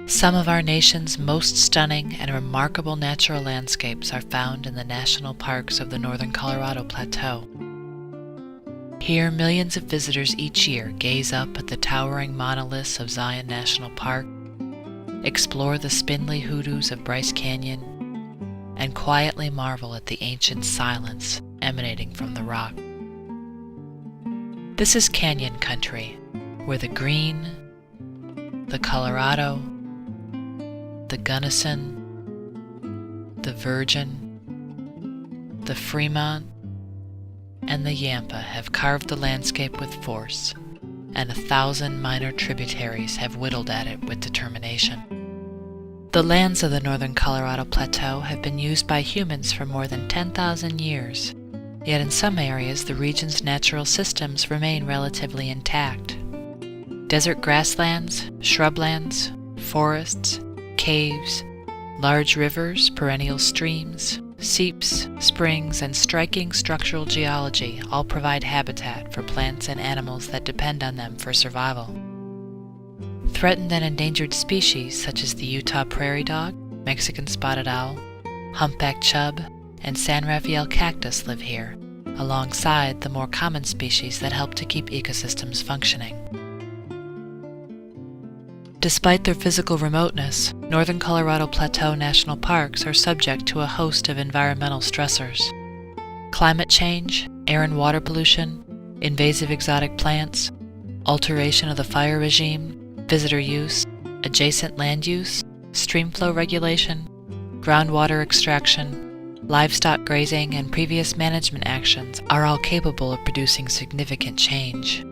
Some of our nation's most stunning and remarkable natural landscapes are found in the national parks of the Northern Colorado Plateau. Here, millions of visitors each year gaze up at the towering monoliths of Zion National Park, explore the spindly hoodoos of Bryce Canyon, and quietly marvel at the ancient silence emanating from the rock. This is Canyon Country, where the Green, the Colorado, the Gunnison, the Virgin, the Fremont, and the Yampa have carved the landscape with force, and 1,000 minor tributaries have whittled at it with determination. The lands of the Northern Colorado Plateau have been used by humans for more than 10,000 years, yet in some areas the region's natural systems remain relatively intact. Desert grasslands, shrublands, forests, caves, large rivers, perennial streams, seeps, springs, and striking structural geology all provide habitat for plants and animals that depend on them for survival. Threatened and endangered species such as the Utah prairie dog, Mexican spotted owl, humpback chub, and San Rafael cactus live here, alongside the more common species that help to keep ecosystems functioning. Despite their physical remoteness, Northern Colorado Plateau National Parks are subject to a host of environmental stressors. Climate change, air and water pollution, invasive exotic plants, alteration of the fire regime, visitor use, adjacent land use, stream flow regulation, groundwater extraction, livestock grazing, and previous management actions are all capable of producing significant change.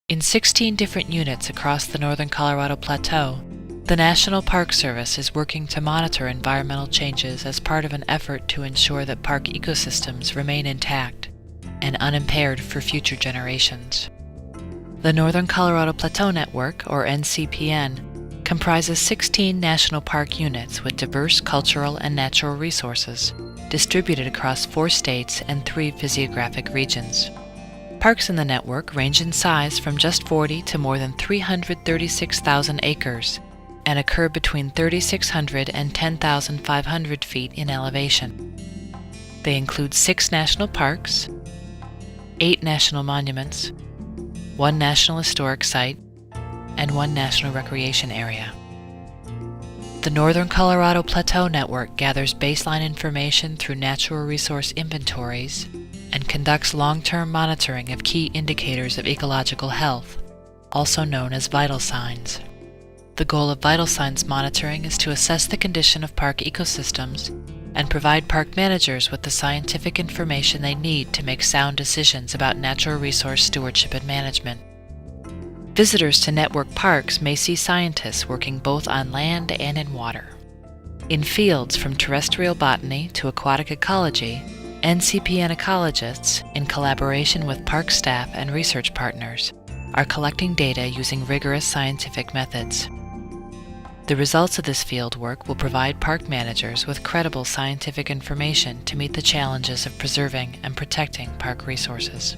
In 16 different units across the Northern Colorado Plateau, the National Park Service is working to monitor environmental changes as part of an effort to ensure that park ecosystems remain intact and unimpaired for future generations. The Northern Colorado Plateau Network, or NCPN, comprises 16 national park units with diverse cultural and natural resources, distributed across 4 states and 3 physiographic regions. Parks in the network range in size from just 40 to more than 336,000 acres and occur between 3,600 and 10,500 feet in elevation. They include 6 national parks, 8 national monuments, 1 national historic site, and 1 national recreation area. The Northern Colorado Plateau Network gathers baseline information through natural resource inventories and conducts long-term monitoring of key indicators of ecological health, also known as vital signs. The goal of vital signs monitoring is to assess the condition of park ecosystems and provide park managers with the scientific information they need to make sound decisions about natural resource stewardship and management. Visitors to network parks may see scientists working both on land and in water. In fields from terrestrial botany to aquatic ecology, NCPN ecologists, in collaboration with park staff and research partners, are collecting data using rigorous scientific methods. The results of this field work will provide park managers with credible scientific information to meet the challenges of preserving and protecting park resources.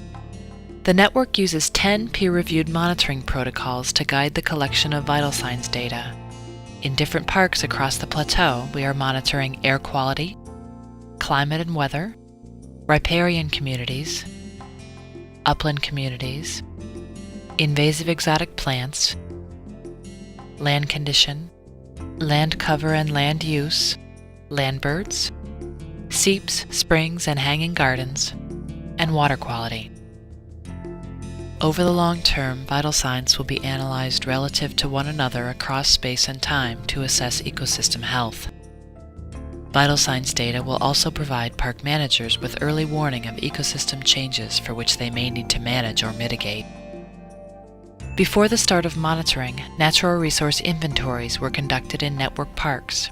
The network uses 10 peer-reviewed monitoring protocols to guide the collection of vital signs data. In different parks across the plateau, we are monitoring air quality, climate and weather, riparian communities, upland communities, invasive exotic plants, land condition, land cover and land use, land birds, seeps, springs, and hanging gardens, and water quality. Over the long term, vital signs will be analyzed relative to one another across space and time to assess ecosystem health. Vital signs data will also provide park managers with early warning of ecosystem changes for which they may need to manage or mitigate. Before the start of monitoring, natural resource inventories were conducted in network parks.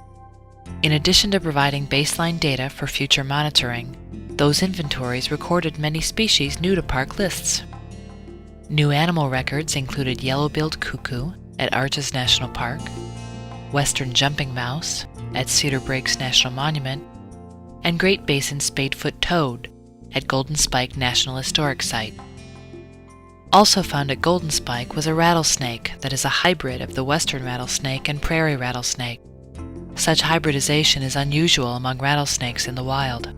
In addition to providing baseline data for future monitoring, those inventories recorded many species new to park lists. New animal records included yellow-billed cuckoo at Arches National Park, western jumping mouse at Cedar Breaks National Monument, and Great Basin spadefoot toad at Golden Spike National Historic Site. Also found at Golden Spike was a rattlesnake that is a hybrid of the western rattlesnake and prairie rattlesnake. Such hybridization is unusual among rattlesnakes in the wild.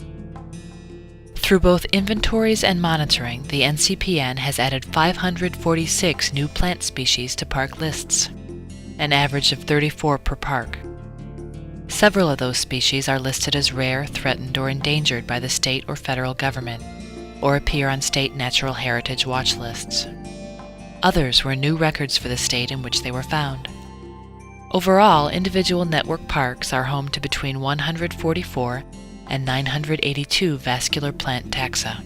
Through both inventories and monitoring, the NCPN has added 546 new plant species to park lists, an average of 34 per park. Several of those species are listed as rare, threatened, or endangered by the state or federal government, or appear on state natural heritage watch lists. Others were new records for the state in which they were found. Overall, individual network parks are home to between 144 and 982 vascular plant taxa.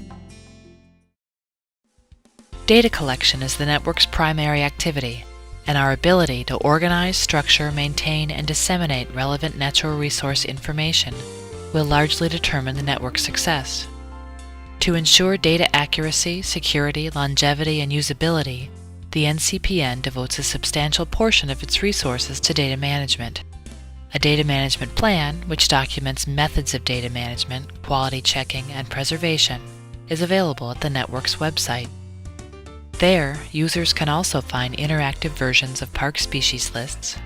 Data collection is the network's primary activity, and our ability to organize, structure, maintain, and disseminate relevant natural resource information will largely determine the network's success. To ensure data accuracy, security, longevity, and usability, the NCPN devotes a substantial portion of its resources to data management. A data management plan, which documents methods of data management, quality checking, and preservation, is available at the network's website. There, users can also find interactive versions of park species lists,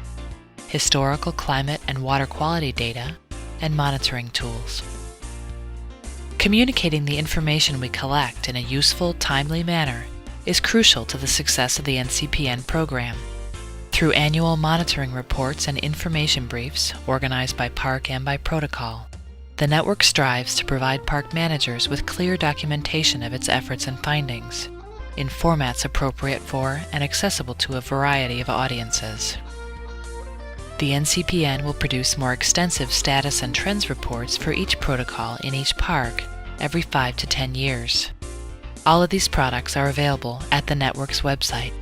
historical climate and water quality data, and monitoring tools. Communicating the information we collect in a useful, timely manner is crucial to the success of the NCPN program. Through annual monitoring reports and information briefs organized by park and by protocol, the network strives to provide park managers with clear documentation of its efforts and findings, in formats appropriate for and accessible to a variety of audiences. The NCPN will produce more extensive status and trends reports for each protocol in each park every 5 to 10 years. All of these products are available at the network's website.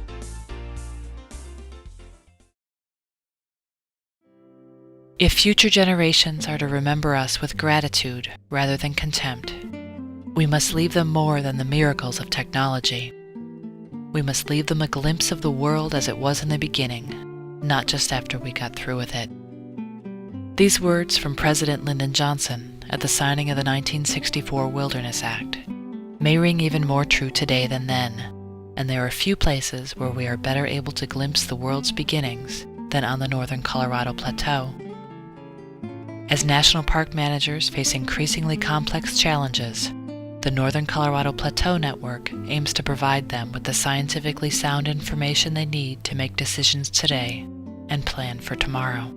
If future generations are to remember us with gratitude rather than contempt, we must leave them more than the miracles of technology. We must leave them a glimpse of the world as it was in the beginning, not just after we got through with it. These words from President Lyndon Johnson at the signing of the 1964 Wilderness Act may ring even more true today than then, and there are few places where we are better able to glimpse the world's beginnings than on the Northern Colorado Plateau. As national park managers face increasingly complex challenges, the Northern Colorado Plateau Network aims to provide them with the scientifically sound information they need to make decisions today and plan for tomorrow.